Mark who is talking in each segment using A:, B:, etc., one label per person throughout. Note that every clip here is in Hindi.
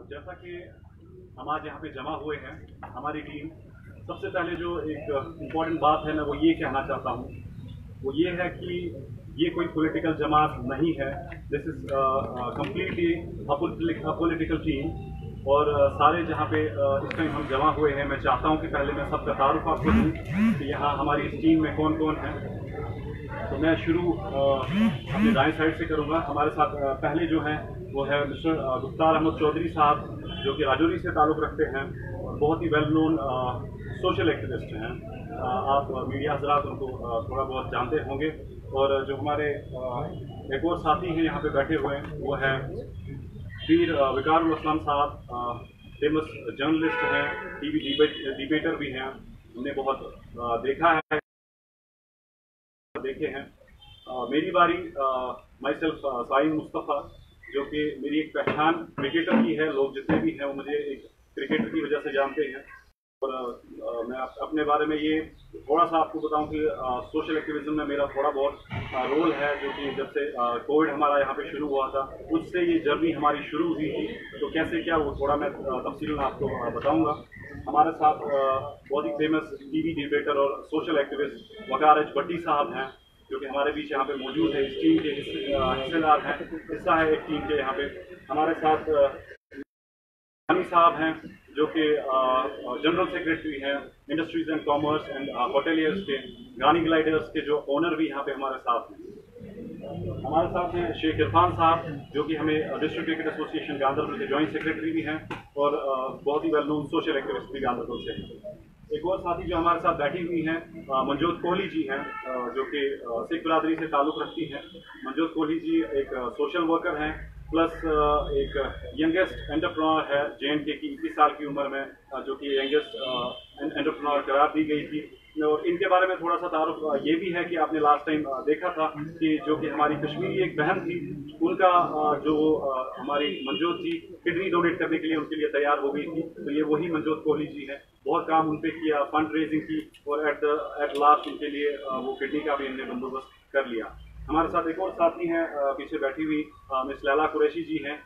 A: जैसा कि हम आज यहाँ पे जमा हुए हैं हमारी टीम, सबसे पहले जो एक इम्पॉर्टेंट बात है मैं वो ये कहना चाहता हूँ, वो ये है कि ये कोई पॉलिटिकल जमात नहीं है। This is completely political team. और सारे जहाँ पे इस टाइम हम जमा हुए हैं, मैं चाहता हूँ कि पहले मैं सबका तारुफ आपको दूँ कि यहाँ हमारी इस टीम में कौन कौन है। तो मैं शुरू अपने दाएं साइड से करूँगा। हमारे साथ पहले जो हैं वो है मिस्टर गुफ्तार अहमद चौधरी साहब, जो कि राजौरी से ताल्लुक़ रखते हैं और बहुत ही वेल नोन सोशल एक्टिविस्ट हैं। आप मीडिया हज़रात उनको थोड़ा बहुत जानते होंगे। और जो हमारे एक और साथी हैं यहाँ पे बैठे हुए हैं वो है पीर विकारुल असलम साहब, फेमस जर्नलिस्ट हैं, टीवी डिबेटर भी हैं। हमने बहुत देखा है, देखे हैं। मेरी बारी, माई सेल्फ साइम मुस्तफ़ा, जो कि मेरी एक पहचान क्रिकेटर की है। लोग जितने भी हैं वो मुझे एक क्रिकेटर की वजह से जानते हैं। और मैं अपने बारे में ये थोड़ा सा आपको बताऊं कि सोशल एक्टिविज्म में मेरा थोड़ा बहुत रोल है, जो कि जब से कोविड हमारा यहाँ पे शुरू हुआ था उससे ये जर्नी हमारी शुरू हुई थी। तो कैसे क्या वो थोड़ा मैं तफसील में आपको बताऊंगा। हमारे साथ बहुत ही फेमस टीवी डिबेटर और सोशल एक्टिविस्ट वकार एच भट्टी साहब हैं, जो कि हमारे बीच यहाँ पे मौजूद है। इस टीम के हिस्सेदार हैं, हिस्सा है एक टीम के यहाँ पे। हमारे साथ गानी साहब हैं, जो कि जनरल सेक्रेटरी हैं industries and commerce and hoteliers के, गानी ग्लाइडर्स के जो ओनर भी यहाँ पे हमारे साथ हैं। हमारे साथ हैं शेख इरफान साहब, जो कि हमें डिस्ट्रिक्ट क्रिकेट एसोसिएशन गांधरबल के जॉइंट सेक्रेटरी भी हैं और बहुत ही वेल नोन सोशल एक्टिविस्ट भी गांधरबल से हैं। एक और साथी जो हमारे साथ बैठी हुई हैं मनजोत कोहली जी हैं, जो कि सिख बिरादरी से ताल्लुक़ रखती हैं। मनजोत कोहली जी एक सोशल वर्कर हैं, प्लस एक यंगेस्ट एंटरप्रेन्योर है JNK की 21 साल की उम्र में, जो कि यंगेस्ट एंटरप्रेन्योर करार दी गई थी। और इनके बारे में थोड़ा सा तारुफ ये भी है कि आपने लास्ट टाइम देखा था कि जो कि हमारी कश्मीरी एक बहन थी, उनका जो हमारी मनजोत जी किडनी डोनेट करने के लिए उनके लिए तैयार हो गई थी। तो ये वही मनजोत कोहली जी है। बहुत काम उन पे किया, फंड रेजिंग की, और एट लास्ट उनके लिए वो किडनी का भी इनने बंदोबस्त कर लिया। हमारे साथ एक और साथी हैं पीछे बैठी हुई मिस लैला कुरैशी जी हैं,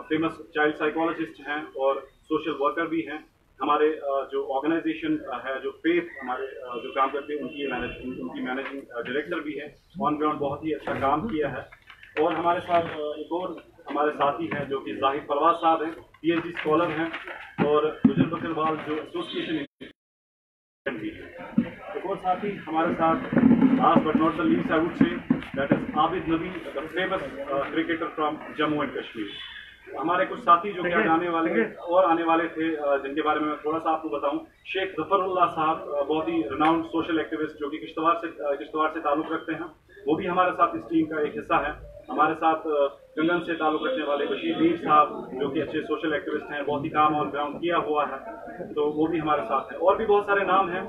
A: फेमस चाइल्ड साइकोलॉजिस्ट हैं और सोशल वर्कर भी हैं। हमारे जो ऑर्गेनाइजेशन है, जो फेथ हमारे जो काम करते हैं उनकी मैनेजिंग डायरेक्टर भी है। ऑन ग्राउंड बहुत ही अच्छा काम किया है। और हमारे साथ एक और हमारे साथी हैं जो कि जाहिद परवाज साहब हैं, PhD स्कॉलर हैं और गुजर बकरवाल जो एसोसिएशन भी है। एक और साथी हमारे साथ last but not the least I would say, that is Abid Nabi, the famous cricketer from Jammu and Kashmir. हमारे कुछ साथी जो क्या आने वाले थे, जिनके बारे में मैं थोड़ा सा आपको बताऊं। शेख जफरुल्लाह साहब, बहुत ही रिनाउंड सोशल एक्टिविस्ट, जो कि किश्तवाड़ से ताल्लुक़ रखते हैं, वो भी हमारे साथ इस टीम का एक हिस्सा है। हमारे साथ गंगन से ताल्लुक़ रखने वाले बशीर मीर साहब, जो कि अच्छे सोशल एक्टिविस्ट हैं, बहुत ही काम ऑन ग्राउंड किया हुआ है, तो वो भी हमारे साथ हैं। और भी बहुत सारे नाम हैं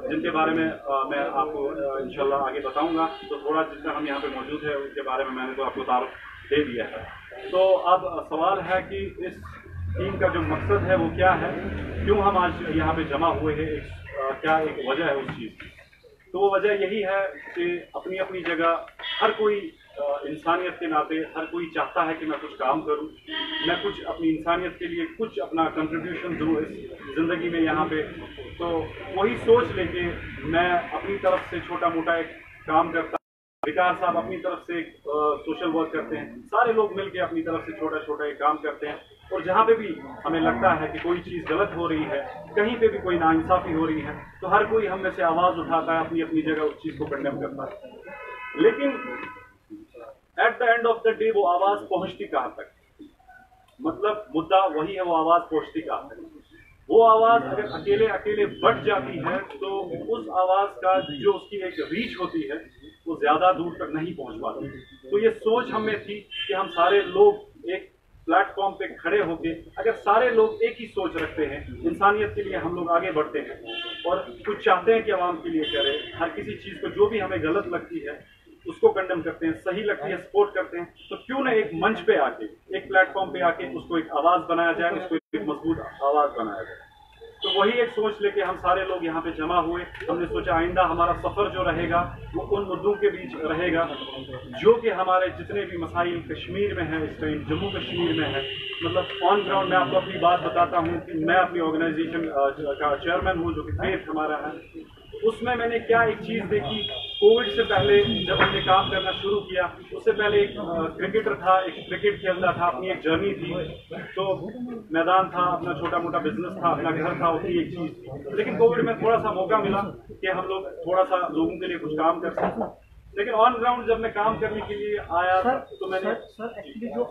A: जिनके बारे में मैं आपको इंशाल्लाह आगे बताऊंगा। तो थोड़ा जितना हम यहाँ पे मौजूद है उनके बारे में मैंने तो आपको तारुफ दे दिया है। तो अब सवाल है कि इस टीम का जो मकसद है वो क्या है, क्यों हम आज यहाँ पे जमा हुए हैं, क्या एक वजह है उस चीज़ की। तो वो वजह यही है कि अपनी अपनी जगह हर कोई इंसानियत के नाते हर कोई चाहता है कि मैं कुछ काम करूं, मैं कुछ अपनी इंसानियत के लिए कुछ अपना कंट्रीब्यूशन दूं इस ज़िंदगी में यहाँ पे। तो वही सोच लेके मैं अपनी तरफ से छोटा मोटा एक काम करता हूँ, विकार साहब अपनी तरफ से सोशल वर्क करते हैं, सारे लोग मिलके अपनी तरफ से छोटा छोटा एक काम करते हैं। और जहाँ पे भी हमें लगता है कि कोई चीज़ गलत हो रही है, कहीं पे भी कोई नाइंसाफ़ी हो रही है, तो हर कोई हम में से आवाज़ उठाता है, अपनी अपनी जगह उस चीज़ को कंडेम करता है। लेकिन at the end of the day वो आवाज़ पहुँचती कहाँ तक, मतलब मुद्दा वही है, वो आवाज़ पहुँचती कहाँ तक। वो आवाज़ अगर अकेले अकेले बढ़ जाती है तो उस आवाज़ का जो उसकी एक रीच होती है वो ज़्यादा दूर तक नहीं पहुँच पाती। तो ये सोच हमें थी कि हम सारे लोग एक प्लेटफॉर्म पे खड़े होके, अगर सारे लोग एक ही सोच रखते हैं, इंसानियत के लिए हम लोग आगे बढ़ते हैं और कुछ चाहते हैं कि आवाम के लिए करें, हर किसी चीज़ को जो भी हमें गलत लगती है उसको कंडेम करते हैं, सही लगती है सपोर्ट करते हैं, तो क्यों ना एक मंच पे आके, एक प्लेटफॉर्म पे आके उसको एक आवाज़ बनाया जाए, उसको एक मजबूत आवाज़ बनाया जाए। तो वही एक सोच लेके हम सारे लोग यहाँ पे जमा हुए। हमने सोचा आइंदा हमारा सफ़र जो रहेगा वो उन मुद्दों के बीच रहेगा जो कि हमारे जितने भी मसाइल कश्मीर में हैं, इस टाइम जम्मू कश्मीर में है। मतलब ऑन ग्राउंड मैं आपको अपनी बात बताता हूँ कि मैं अपनी ऑर्गेनाइजेशन का चेयरमैन हूँ जो कि फेथ हमारा है। उसमें मैंने क्या एक चीज़ देखी, कोविड से पहले जब हमने काम करना शुरू किया उससे पहले एक क्रिकेटर था, एक क्रिकेट खेलता था, अपनी एक जर्नी थी, तो मैदान था, अपना छोटा मोटा बिजनेस था, अपना घर था, उसकी एक चीज़ थी। लेकिन कोविड में थोड़ा सा मौका मिला कि हम लोग थोड़ा सा लोगों के लिए कुछ काम कर सकें। लेकिन ऑन ग्राउंड जब मैं काम करने के लिए आया तो मैंने
B: एक्चुअली जो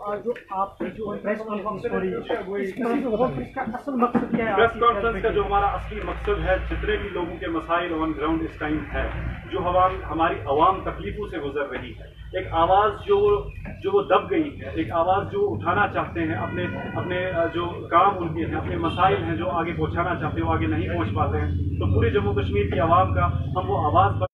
B: आप प्रेस कॉन्फ्रेंस हो रही है इसका असल मकसद क्या है?
A: प्रेस कॉन्फ्रेंस का जो हमारा असली मकसद है, जितने भी लोगों के मसाइल ऑन ग्राउंड इस टाइम है, जो हमारी आवाम तकलीफों से गुजर रही है, एक आवाज़ जो वो दब गई है, एक आवाज़ जो उठाना चाहते हैं, अपने जो काम उनके हैं, अपने मसाइल हैं जो आगे पहुंचाना चाहते हैं वो आगे नहीं पहुंच पाते हैं, तो पूरे जम्मू कश्मीर की आवाम का हम वो आवाज़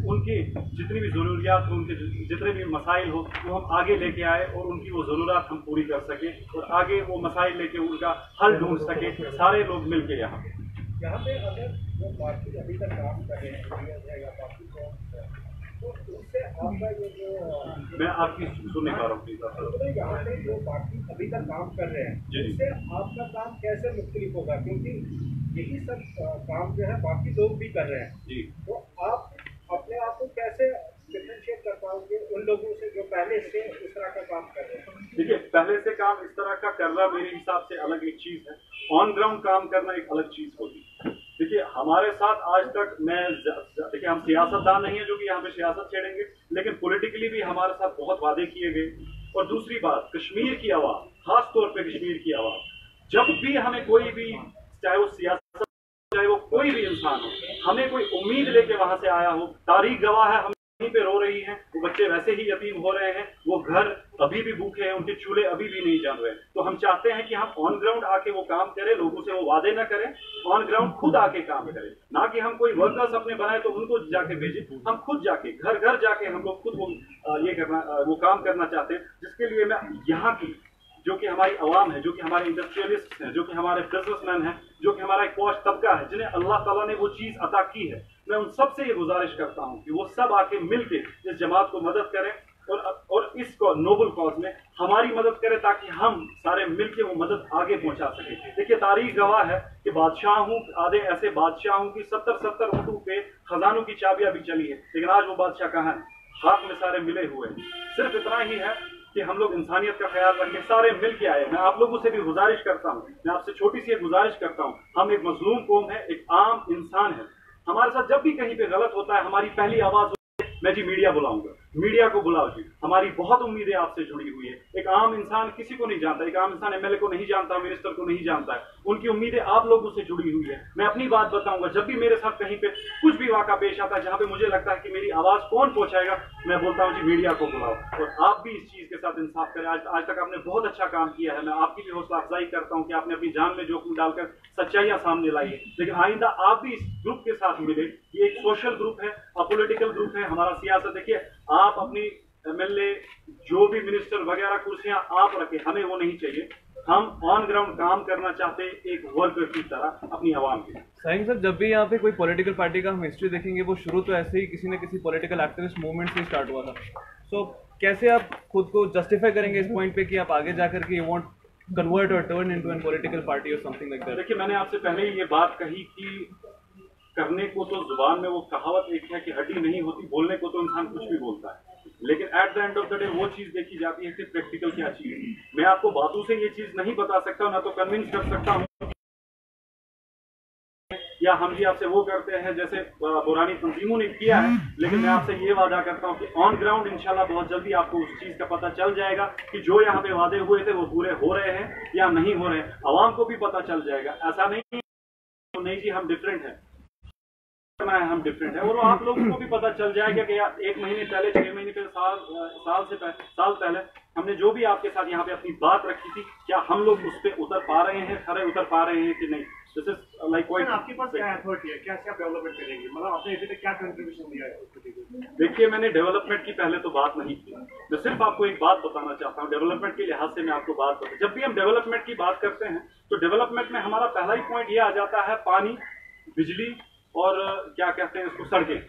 A: उनकी जितनी भी ज़रूरियात हो, उनके जितने भी मसाइल हो वो हम आगे लेके आए और उनकी वो ज़रूरत हम पूरी कर सके और आगे वो मसाइल लेके उनका हल ढूंढ सके सारे लोग मिल के। यहाँ
B: पे अगर जो पार्टी अभी तक काम कर रहे हैं तो उससे आपका ये जो
A: मैं आपकी सुनने पा रहा हूँ
B: यहाँ पे जो पार्टी अभी तक काम कर रहे हैं उससे आपका काम कैसे मुख्तलिफ होगा, क्योंकि यही सब काम जो है बाकी लोग भी कर रहे हैं
A: जी,
B: तो आप अपने आप को कैसे डिफरेंशिएट कर पाओगे उन लोगों से जो पहले से इस तरह का काम कर रहे हैं?
A: देखिए, पहले से काम इस तरह का करना मेरे हिसाब से अलग एक चीज़ है, ऑन ग्राउंड काम करना एक अलग चीज़ होती है। देखिए, हमारे साथ आज तक देखिए हम सियासतदान नहीं है जो कि यहाँ पे सियासत छेड़ेंगे, लेकिन पॉलिटिकली भी हमारे साथ बहुत वादे किए गए। और दूसरी बात, कश्मीर की आवाज़, खास तौर पर कश्मीर की आवाज़, जब भी हमें कोई भी, चाहे वो सियासत चाहे वो कोई भी इंसान हो, हमें कोई उम्मीद लेके वहां से आया हो, तारीख गवाह है हम यहीं पे रो रही हैं, वो बच्चे वैसे ही यतीम हो रहे हैं, वो घर अभी भी भूखे हैं, उनके चूल्हे अभी भी नहीं जल रहे। तो हम चाहते हैं कि हम ऑन ग्राउंड आके वो काम करें, लोगों से वो वादे ना करें, ऑन ग्राउंड खुद आके काम करें, ना कि हम कोई वर्कर्स अपने बनाए तो उनको जाके भेजें। हम खुद जाके घर घर जाके हम लोग खुद वो काम करना चाहते हैं, जिसके लिए मैं यहाँ की जो कि हमारी आवाम है, जो कि हमारे इंडस्ट्रियलिस्ट हैं, जो कि हमारे बिजनेसमैन हैं, जो कि हमारा एक पॉश तबका है जिन्हें अल्लाह ताला ने वो चीज़ अता की है, मैं उन सब से ये गुजारिश करता हूँ कि वो सब आके मिल के इस जमात को मदद करें और इस नोबल कॉज में हमारी मदद करें ताकि हम सारे मिल के वो मदद आगे पहुँचा सकें। देखिए, तारीख गवाह है कि आधे ऐसे बादशाहों की 70 ऊँटों पे खजानों की चाबियाँ भी चली है, लेकिन आज वो बादशाह कहाँ है? हाथ में सारे मिले हुए हैं। सिर्फ इतना ही है कि हम लोग इंसानियत का ख्याल रखें, सारे मिल के आए। मैं आप लोगों से भी गुजारिश करता हूँ, मैं आपसे छोटी सी एक गुजारिश करता हूँ, हम एक मजलूम कौम है, एक आम इंसान है, हमारे साथ जब भी कहीं पे गलत होता है हमारी पहली आवाज मैं जी मीडिया बुलाऊंगा, मीडिया को बुलाओ जी, हमारी बहुत उम्मीदें आपसे जुड़ी हुई है। एक आम इंसान किसी को नहीं जानता, एक आम इंसान एमएलए को नहीं जानता, मिनिस्टर को नहीं जानता है, उनकी उम्मीदें आप लोगों से जुड़ी हुई है। मैं अपनी बात बताऊंगा, जब भी मेरे साथ कहीं पे कुछ भी वाक़ा पेश आता है जहां पे मुझे लगता है कि मेरी आवाज कौन पहुंचाएगा, मैं बोलता हूं जी मीडिया को बुलाओ। और आप भी इस चीज के साथ इंसाफ करें। आज तक आपने बहुत अच्छा काम किया है, मैं आपकी भी हौसला अफजाई करता हूं कि आपने अपनी जान में जोखिम डालकर सच्चाइयां सामने लाई है, लेकिन आइंदा आप भी इस ग्रुप के साथ मिले। ये एक सोशल ग्रुप है, अपोलिटिकल ग्रुप है। हमारा सियासत देखिए, आप अपनी एमएलए जो भी मिनिस्टर वगैरह कुर्सियां आप रखें, हमें वो नहीं चाहिए। हम ऑन ग्राउंड काम करना चाहते हैं एक वर्कर की तरह अपनी आवाम के।
C: साहिंग सर, जब भी यहाँ पे कोई पॉलिटिकल पार्टी का हम हिस्ट्री देखेंगे वो शुरू तो ऐसे ही किसी न किसी पॉलिटिकल एक्टिविस्ट मूवमेंट से स्टार्ट हुआ था। सो कैसे आप खुद को जस्टिफाई करेंगे इस पॉइंट पे कि आप आगे जाकर के यू वांट कन्वर्ट और turn into an political party और समथिंग लाइक दैट?
A: देखिए, मैंने आपसे पहले ही ये बात कही कि करने को तो जुबान में वो कहावत एक है कि हड्डी नहीं होती, बोलने को तो इंसान कुछ भी बोलता है, लेकिन at the end of the day वो चीज देखी जाती है कि प्रैक्टिकल क्या चीज है। मैं आपको बातों से ये चीज नहीं बता सकता, मैं तो कन्विंस कर सकता हूँ, या हम भी आपसे वो करते हैं जैसे पुरानी तंजीमों ने किया है, लेकिन मैं आपसे ये वादा करता हूँ कि ऑन ग्राउंड इंशाल्लाह बहुत जल्दी आपको उस चीज का पता चल जाएगा कि जो यहाँ पे वादे हुए थे वो पूरे हो रहे हैं या नहीं हो रहे हैं। आवाम को भी पता चल जाएगा, ऐसा नहीं जी हम डिफरेंट हैं, हम डिफरेंट है, और आप लोगों को भी पता चल जाएगा कि यार 1 महीने पहले, 6 महीने पहले, साल पहले हमने जो भी आपके साथ यहाँ पे अपनी बात रखी थी, क्या हम लोग उस पर उतर पा रहे हैं, खरे उतर पा रहे हैं कि नहीं। This is like quite.
B: आपके पास क्या अथॉरिटी है, क्या क्या डेवलपमेंट करेंगे, मतलब आपने अभी तक क्या कंट्रीब्यूशन दिया है?
A: देखिए, मैंने डेवलपमेंट की पहले तो बात नहीं की। मैं सिर्फ आपको एक बात बताना चाहता हूँ, डेवलपमेंट के लिहाज से मैं आपको बात बताऊँ। जब भी हम डेवलपमेंट की बात करते हैं तो डेवलपमेंट में हमारा पहला ही पॉइंट ये आ जाता है पानी, बिजली और क्या कहते हैं इसको, सड़कें।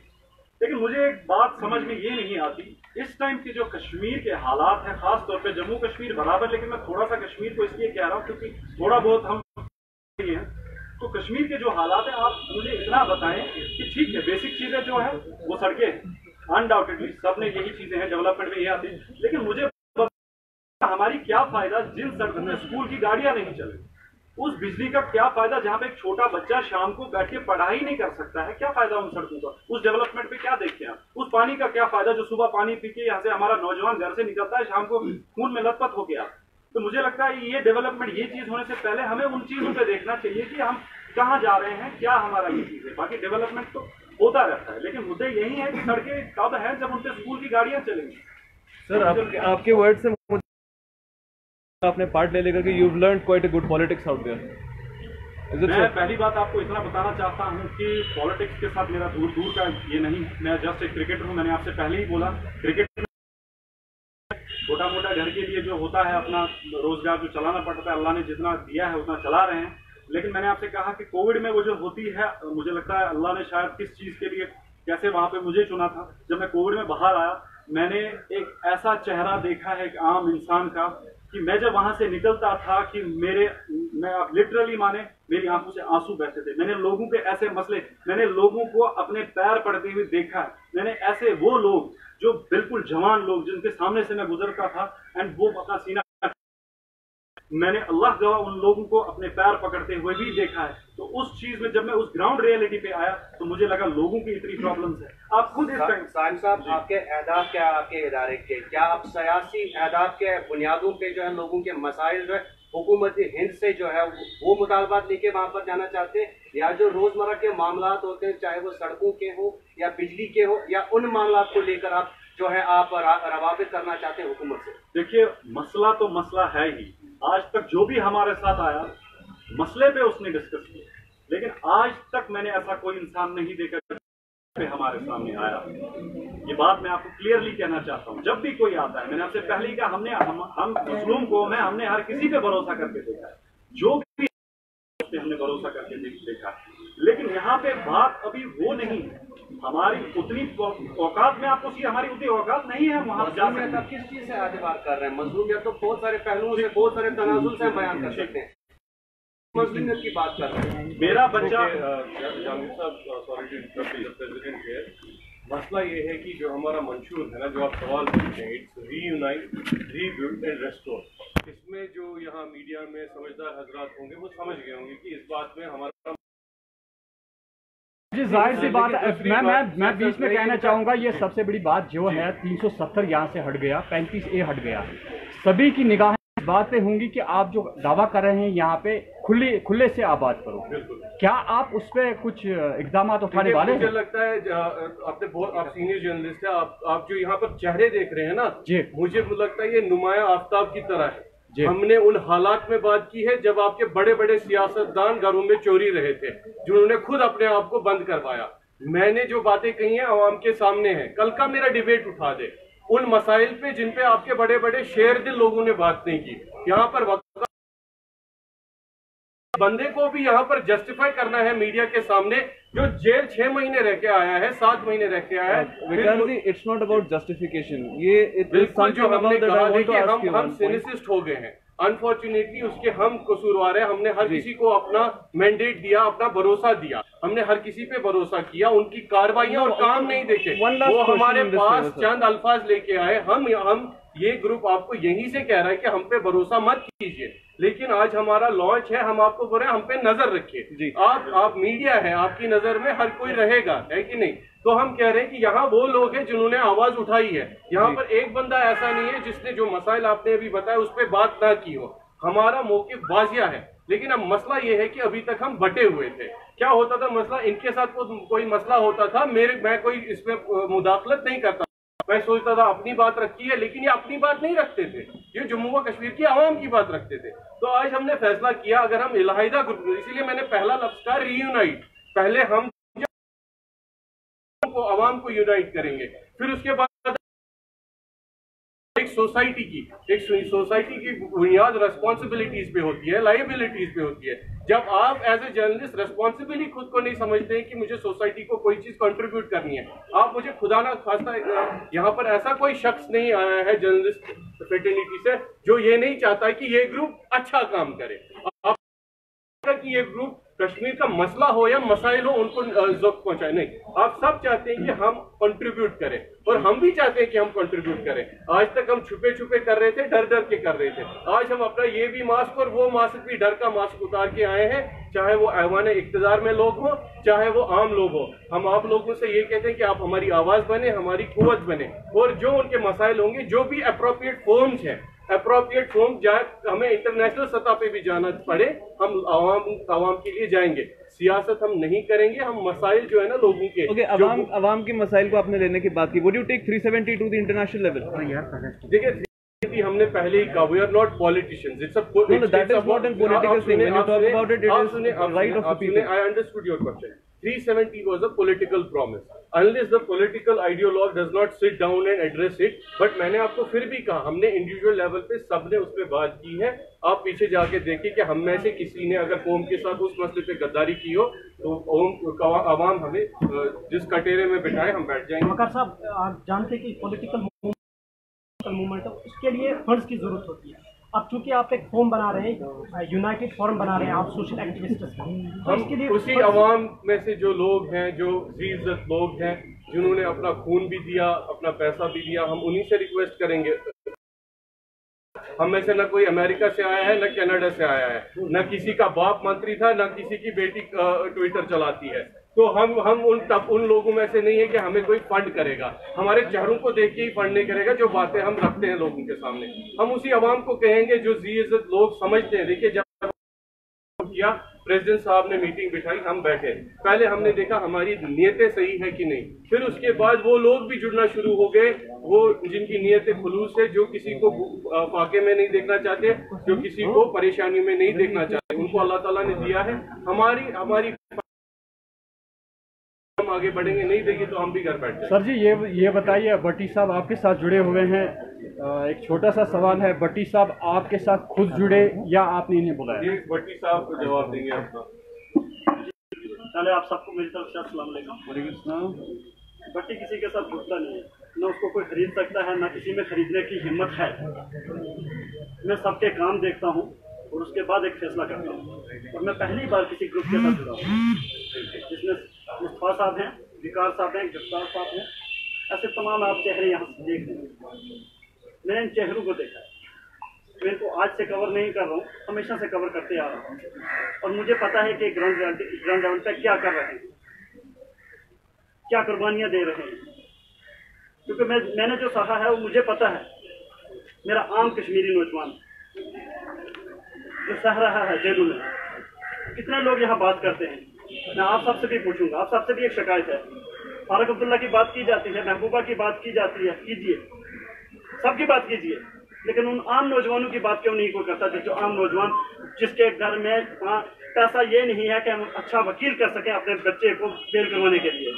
A: लेकिन मुझे एक बात समझ में ये नहीं आती, इस टाइम के जो कश्मीर के हालात हैं, खास तौर पे जम्मू कश्मीर बराबर, लेकिन मैं थोड़ा सा कश्मीर को इसलिए कह रहा हूँ क्योंकि थोड़ा बहुत हम हैं, तो कश्मीर के जो हालात हैं, आप मुझे इतना बताएं कि ठीक है, बेसिक चीजें जो है वो सड़कें, अनडाउटेडली सब ने यही चीजें हैं, डेवलपमेंट में ये आती है, लेकिन मुझे हमारी क्या फायदा जिन सड़कों में स्कूल की गाड़ियां नहीं चले, उस बिजली का क्या फायदा जहां पे एक छोटा बच्चा शाम को बैठ के पढ़ाई नहीं कर सकता है, क्या फायदा उन सड़कों का? उस डेवलपमेंट पे क्या देखते हैं आप? उस पानी का क्या फायदा जो सुबह पानी पी के यहाँ से हमारा नौजवान घर से निकलता है, शाम को खून में लथपथ हो गया। तो मुझे लगता है ये डेवलपमेंट, ये चीज होने से पहले हमें उन चीजों पे देखना चाहिए कि हम कहाँ जा रहे हैं, क्या हमारा ये चीज है। बाकी डेवलपमेंट तो होता रहता है, लेकिन मुद्दे यही है कि सड़कें कब है जब उनसे स्कूल की गाड़ियां चलेंगी।
C: सर, आपके वर्ड से आपने पार्ट ले लेकर के you learn quite a good politics out there.
A: मैं पहली बात आपको इतना बताना चाहता हूं कि पॉलिटिक्स के साथ मेरा दूर दूर का ये नहीं है। मैं जस्ट एक क्रिकेटर हूं, मैंने आपसे पहले ही बोला, क्रिकेट छोटा मोटा घर के लिए जो होता है अपना रोजगार जो चलाना पड़ता है, अल्लाह ने जितना दिया है उतना चला रहे हैं। लेकिन मैंने आपसे कहा कि कोविड में वो जो होती है, मुझे लगता है अल्लाह ने शायद किस चीज के लिए, कैसे वहां पे मुझे चुना था। जब मैं कोविड में बाहर आया, मैंने एक ऐसा चेहरा देखा है एक आम इंसान का कि मैं जब वहां से निकलता था कि मैं आप लिटरली माने मेरी आंखों से आंसू बहते थे। मैंने लोगों के ऐसे मसले, मैंने लोगों को अपने पैर पड़ते हुए देखा है। मैंने ऐसे वो लोग जो बिल्कुल जवान लोग जिनके सामने से मैं गुजरता था एंड वो अपना सीना, मैंने अल्लाह गवाह उन लोगों को अपने पैर पकड़ते हुए भी देखा है। तो उस चीज में जब मैं उस ग्राउंड रियलिटी पे आया तो मुझे लगा लोगों की इतनी प्रॉब्लम्स है। आप खुद इस टाइम
B: साहब, आपके अहदाफ क्या है आपके इदारे के? क्या आप सियासी अहदाफ के बुनियादों पे जो है लोगों के मसाइल जो है हुकूमत हिंद से जो है वो मुतालबात लेके वहां पर जाना चाहते हैं, या जो रोजमर्रा के मामला होते हैं चाहे वो सड़कों के हो या बिजली के हो, या उन मामला को लेकर आप जो है आप रवाबित करना चाहते हैं हुकूमत से? देखिए, मसला तो मसला है ही। आज तक जो भी हमारे साथ आया मसले पे उसने डिस्कस किया, लेकिन आज तक मैंने ऐसा कोई इंसान नहीं देखा पे हमारे सामने आया। ये बात मैं आपको क्लियरली कहना चाहता हूँ। जब भी कोई आता है, मैंने आपसे पहले ही कहा, हम मजलूम को हमने हर किसी पे भरोसा करके देखा है, जो भी पे हमने भरोसा करके देखा, लेकिन यहाँ पे बात अभी वो नहीं है। हमारी उतनी औकात में आपको हमारी उतनी औकात नहीं है। वहाँ किस चीज से एतबार कर रहे हैं? मजलूमियत तो बहुत सारे पहलुओं से, बहुत सारे तनाजुल से बयान कर सकते हैं। मजलूमियत की बात कर रहे हैं। मेरा बच्चा
D: Jahangir sahab, sorry to interrupt president here, मसला ये है कि जो हमारा मंशूर है ना, जो आप सवाल पूछते हैं, it's reunite, rebuild and restore. इसमें जो यहाँ मीडिया में समझदार हजरात होंगे वो समझ गए होंगे कि इस बात में हमारा
E: जी जाहिर सी बात है। मैं बीच में कहना चाहूँगा, ये सबसे बड़ी बात जो है 370 यहाँ से हट गया, 35A हट गया। सभी की निगाहें इस बात पे होंगी कि आप जो दावा कर रहे हैं यहाँ पे खुले से आबाद करो, क्या आप उस पर कुछ इक़दाम उठाने वाले हैं?
D: मुझे लगता है आप सीनियर जर्नलिस्ट है, आप जो यहाँ पर चेहरे देख रहे हैं ना जी, मुझे लगता है ये नुमाया आफ्ताब की तरह है। हमने उन हालात में बात की है जब आपके बड़े बड़े सियासतदान घरों में चोरी रहे थे, जिन्होंने खुद अपने आप को बंद करवाया। मैंने जो बातें कही हैं अवाम के सामने हैं। कल का मेरा डिबेट उठा दे उन मसाइल पे जिन पे आपके बड़े बड़े शेर दिल लोगों ने बात नहीं की। यहाँ पर बंदे को भी यहाँ पर जस्टिफाई करना है मीडिया के सामने, जो जेल 6 महीने रह के आया है, 7 महीने रह के आया है।
C: इट्स नॉट अबाउट जस्टिफिकेशन, ये
D: बिल्कुल जो हमने कहा है कि हम सिनिसिस्ट हो गए हैं। अनफॉर्चुनेटली उसके हम कसूरवार हैं। हमने हर किसी को अपना मैंडेट दिया, अपना भरोसा दिया, हमने हर किसी पे भरोसा किया, उनकी कार्रवाइयां और काम नहीं देखे। वो हमारे पास चंद अल्फाज लेके आए, हम ये ग्रुप आपको यहीं से कह रहा है कि हम पे भरोसा मत कीजिए, लेकिन आज हमारा लॉन्च है, हम आपको बोल रहे हैं हम पे नजर रखिए। आप मीडिया है, आपकी नजर में हर कोई रहेगा, है कि नहीं? तो हम कह रहे हैं कि यहाँ वो लोग हैं जिन्होंने आवाज उठाई है। यहाँ पर एक बंदा ऐसा नहीं है जिसने जो मसाइल आपने अभी बताया उस पर बात ना की हो। हमारा मौक़िफ़ वाज़िया है, लेकिन अब मसला ये है कि अभी तक हम बटे हुए थे। क्या होता था मसला, इनके साथ कोई मसला होता था, मैं कोई इसमें मुदाखलत नहीं करता, मैं सोचता था अपनी बात रखी है, लेकिन ये अपनी बात नहीं रखते थे, ये जम्मू व कश्मीर की आवाम की बात रखते थे। तो आज हमने फैसला किया, अगर हम इलाहिदा ग्रुप, इसीलिए मैंने पहला लफ्ज कहा रीयूनाइट, पहले हम आवाम को यूनाइट करेंगे, फिर उसके बाद एक सोसाइटी की बुनियाद रेस्पॉन्सिबिलिटीज पे होती है, लाइबिलिटीज पे होती है। जब आप एज ए जर्नलिस्ट रेस्पॉन्सिबिली खुद को नहीं समझते हैं कि मुझे सोसाइटी को कोई चीज कंट्रीब्यूट करनी है, आप मुझे खुदा ना खास्ता, यहाँ पर ऐसा कोई शख्स नहीं आया है जर्नलिस्ट फ्रेटर्निटी से जो ये नहीं चाहता कि ये ग्रुप अच्छा काम करे, कि ये ग्रुप कश्मीर का मसला हो या मसाइल हो उनको ज़ब्त पहुंचाए, नहीं, आप सब चाहते हैं कि हम कंट्रीब्यूट करें, और हम भी चाहते हैं कि हम कंट्रीब्यूट करें। आज तक हम छुपे छुपे कर रहे थे, डर डर के कर रहे थे, आज हम अपना ये भी मास्क और वो मास्क भी डर का मास्क उतार के आए हैं, चाहे वो ऐवान इक़्तिदार में लोग हो, चाहे वो आम लोग हो। हम आप लोगों से ये कहते हैं कि आप हमारी आवाज बने, हमारी कुव्वत बने, और जो उनके मसाइल होंगे, जो भी अप्रोप्रिएट फोरम्स हैं, अप्रोप्रिएट फॉर्म जाए, हमें इंटरनेशनल सतह पे भी जाना पड़े, हम आवाम के लिए जाएंगे। सियासत हम नहीं करेंगे, हम मसाइल जो है ना लोगों के,
C: आवाम के मसाइल को आपने लेने की बात की, would you take 370 to the international level?
D: देखिए, हमने पहले ही कहा, we are not politicians, it's a
C: that is not an political thing, when you talk about it, it is right of the people.
D: I understood your question. 370 was a political promise. Unless the political ideologue does not sit down and address it, but मैंने आपको फिर भी कहा, हमने इंडिविजुअल लेवल पे सबने उस पर बात की है। आप पीछे जाके देखिए कि हम में से किसी ने अगर कौम के साथ उस मसले पे गद्दारी की हो, तो आवाम हमें जिस कटेरे में बिठाए हम बैठ जाएंगे।
F: वकार साहब, आप जानते हैं कि पॉलिटिकल मूवमेंट है, उसके लिए फंड्स की जरूरत होती है। अब चूंकि आप एक फॉर्म बना रहे हैं, यूनाइटेड फोरम बना रहे हैं, आप सोशल एक्टिविस्ट हैं, तो इसके लिए
D: उसी आवाम में से जो लोग हैं, जो इज्जत लोग हैं, जिन्होंने अपना खून भी दिया, अपना पैसा भी दिया, हम उन्हीं से रिक्वेस्ट करेंगे। हम में से न कोई अमेरिका से आया है, न कनाडा से आया है, न किसी का बाप मंत्री था, न किसी की बेटी ट्विटर चलाती है। तो हम उन लोगों में से नहीं है कि हमें कोई फंड करेगा, हमारे चेहरों को देख के ही फंड नहीं करेगा जो बातें हम रखते हैं लोगों के सामने। हम उसी आवाम को कहेंगे जो इज्जत लोग समझते हैं। देखिए, जब किया प्रेसिडेंट साहब ने मीटिंग बिठाई, हम बैठे, पहले हमने देखा हमारी नीयतें सही है कि नहीं, फिर उसके बाद वो लोग भी जुड़ना शुरू हो गए, वो जिनकी नीयतें खुलूस है, जो किसी को फाके में नहीं देखना चाहते, जो किसी को परेशानी में नहीं देखना चाहते, उनको अल्लाह ताला ने दिया है। हमारी हम आगे बढ़ेंगे, नहीं देंगे तो हम भी घर बैठ जाएंगे।
E: सर जी, ये बताइए, भट्टी साहब आपके साथ जुड़े हुए हैं, एक छोटा सा सवाल है, भट्टी साहब आपके साथ खुद जुड़े या आपने इन्हें बुलाया?
D: ये भट्टी साहब को जवाब देंगे आपका।
G: चले, आप सबको मेरी तरफ से अस्सलाम वालेकुम। भट्टी किसी के साथ जुड़ता नहीं है, न उसको कोई खरीद सकता है, न किसी में खरीदने की हिम्मत है। मैं सबके काम देखता हूँ और उसके बाद एक फैसला करता हूँ, और मैं पहली बार किसी ग्रुप के साथ जुड़ा हूँ जिसमें मुस्तफा साहब हैं, विकार साहब हैं, गिरफ्तार साहब हैं, ऐसे तमाम आप चेहरे यहाँ से देख रहे हैं। मैंने इन चेहरों को देखा है, मैं इनको आज से कवर नहीं कर रहा हूँ, हमेशा से कवर करते आ रहा हूँ, और मुझे पता है कि ग्राउंड लेवल पर क्या कर रहे हैं, क्या कुर्बानियाँ दे रहे हैं, क्योंकि मैंने जो सहा है वो मुझे पता है। मेरा आम कश्मीरी नौजवान जो सह रहा है जेलों में, कितने लोग यहाँ बात करते हैं, मैं आप सबसे भी पूछूंगा, आप सबसे भी एक शिकायत है। फारूक अब्दुल्ला की बात की जाती है, महबूबा की बात की जाती है, कीजिए, सबकी बात कीजिए, लेकिन उन आम नौजवानों की बात क्यों नहीं कोई करता? जो आम नौजवान जिसके घर में पैसा ये नहीं है कि हम अच्छा वकील कर सकें अपने बच्चे को बेल करवाने के लिए,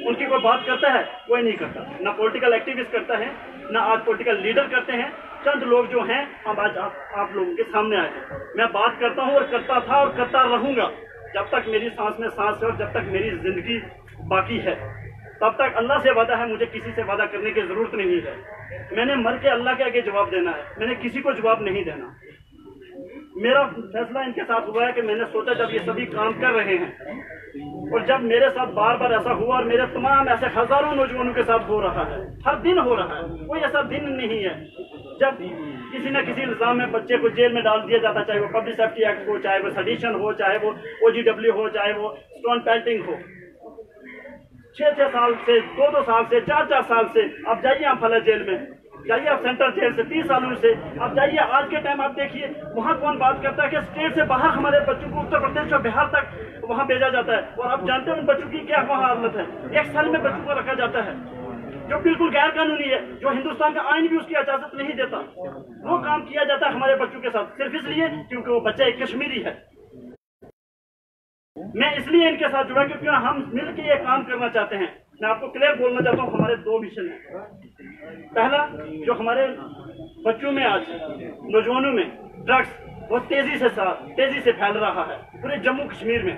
G: उनकी कोई बात करता है? कोई नहीं करता। ना पॉलिटिकल एक्टिविस्ट करता है, ना आज पॉलिटिकल लीडर करते हैं, चंद लोग जो हैं हम आज आप लोगों के सामने आए हैं। मैं बात करता हूँ और करता था और करता रहूँगा जब तक मेरी सांस में सांस है और जब तक मेरी जिंदगी बाकी है, तब तक अल्लाह से वादा है, मुझे किसी से वादा करने की जरूरत नहीं है। मैंने मर के अल्लाह के आगे जवाब देना है, मैंने किसी को जवाब नहीं देना। मेरा फैसला इनके साथ हुआ है कि मैंने सोचा जब ये सभी काम कर रहे हैं और जब मेरे साथ बार बार ऐसा हुआ और मेरे तमाम ऐसे हजारों नौजवानों के साथ हो रहा है, हर दिन हो रहा है, कोई ऐसा दिन नहीं है जब किसी न किसी इल्जाम में बच्चे को जेल में डाल दिया जाता, चाहे वो पब्लिक सेफ्टी एक्ट हो, चाहे वो सेडिशन हो, चाहे वो OGW हो, चाहे वो स्टोन पेल्टिंग हो। 6-6 साल से, 2-2 साल से, 4-4 साल से अब जाइए आप फला जेल में, जाइए आप सेंट्रल जेल से 30 सालों से, अब जाइए आज के टाइम आप देखिए वहाँ कौन बात करता है कि स्टेट से बाहर हमारे बच्चों को उत्तर प्रदेश और बिहार तक वहाँ भेजा जाता है, और आप जानते हैं उन बच्चों की क्या वहाँ हालत है। 1 साल में बच्चों को रखा जाता है, जो बिल्कुल गैर कानूनी है, जो हिंदुस्तान का आइन भी उसकी इजाजत नहीं देता, वो काम किया जाता है हमारे बच्चों के साथ, सिर्फ इसलिए क्योंकि वो बच्चा एक कश्मीरी है। मैं इसलिए इनके साथ जुड़ा क्योंकि हम मिलकर ये काम करना चाहते हैं। मैं आपको क्लियर बोलना चाहता हूँ, हमारे 2 मिशन हैं। पहला, जो हमारे बच्चों में आज नौजवानों में ड्रग्स बहुत तेजी से फैल रहा है पूरे जम्मू कश्मीर में,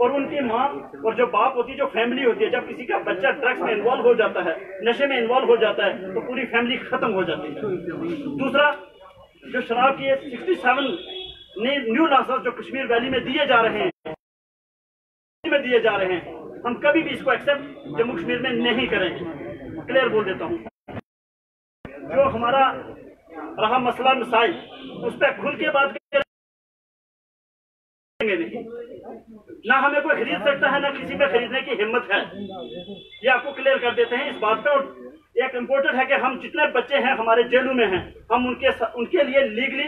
G: और उनकी माँ और जो बाप होती है, जो फैमिली होती है, जब किसी का बच्चा ड्रग्स में इन्वॉल्व हो जाता है, नशे में इन्वॉल्व हो जाता है, तो पूरी फैमिली खत्म हो जाती है। दूसरा, जो शराब की 67 न्यू लाइसेंस जो कश्मीर वैली में दिए जा रहे हैं, हम कभी भी इसको एक्सेप्ट जम्मू कश्मीर में नहीं करेंगे। क्लियर बोल देता हूँ। जो हमारा रहा मसला मसाइल, उस पर खुल के बात करेंगे नहीं। ना हमें कोई खरीद सकता है, ना किसी में खरीदने की हिम्मत है, ये आपको क्लियर कर देते हैं इस बात पे। और एक इम्पोर्टेंट है कि हम जितने बच्चे हैं हमारे जेलों में हैं, हम उनके लिए लीगली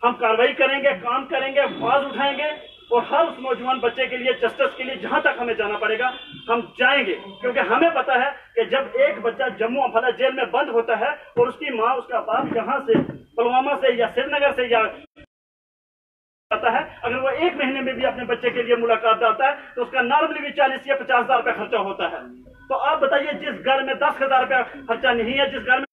G: हम कार्रवाई करेंगे, काम करेंगे, आवाज उठाएंगे, और हर उस नौजवान बच्चे के लिए, जस्टिस के लिए जहां तक हमें जाना पड़ेगा हम जाएंगे। क्योंकि हमें पता है कि जब एक बच्चा जम्मू अम्फाला जेल में बंद होता है और उसकी माँ, उसका बाप यहाँ से पुलवामा से या श्रीनगर से या आता है, अगर वो 1 महीने में भी अपने बच्चे के लिए मुलाकात डालता है तो उसका नॉर्मली भी 40 या 50,000 रुपया खर्चा होता है। तो आप बताइए, जिस घर में 10,000 रुपया खर्चा नहीं है, जिस घर में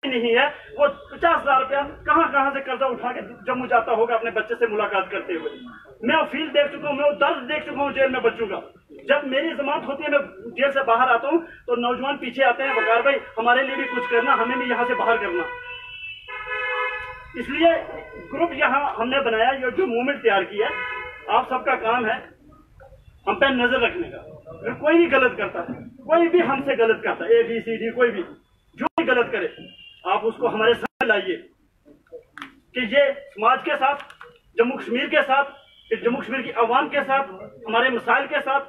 G: नहीं है, वो 50,000 रुपया कहां से कर्जा उठा के जम्मू जाता होगा अपने बच्चे से मुलाकात करते हुए। मैं वो फील देख चुका हूँ, मैं वो दर्द देख चुका हूँ जेल में बच्चों का। जब मेरी जमानत होती है, मैं जेल से बाहर आता हूँ तो नौजवान पीछे आते हैं, वकार भाई हमारे लिए भी कुछ करना, हमें भी यहाँ से बाहर करना। इसलिए ग्रुप यहाँ हमने बनाया, ये जो मूवमेंट तैयार की है, आप सबका काम है हम पे नजर रखने का। अगर कोई भी गलत करता है, कोई भी हमसे गलत करता है, ABCD कोई भी जो भी गलत करे, आप उसको हमारे सामने लाइए कि ये समाज के साथ, जम्मू कश्मीर के साथ, जम्मू कश्मीर की आवाम के साथ, हमारे मसाइल के साथ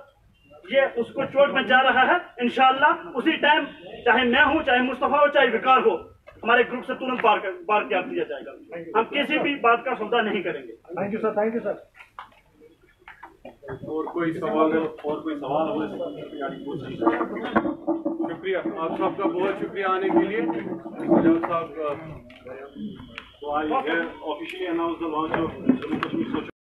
G: ये उसको चोट पहुंचा रहा है। इंशाअल्लाह उसी टाइम, चाहे मैं हूं, चाहे मुस्तफा हो, चाहे विकार हो, हमारे ग्रुप से तुरंत बार कर दिया जाएगा। हम किसी भी बात का सौदा नहीं करेंगे।
F: Thank you sir, thank you sir.
A: और कोई सवाल हो
D: शुक्रिया, आप सबका बहुत शुक्रिया आने के लिए। साहब,
A: तो आज officially announce the launch of Jammu Kashmir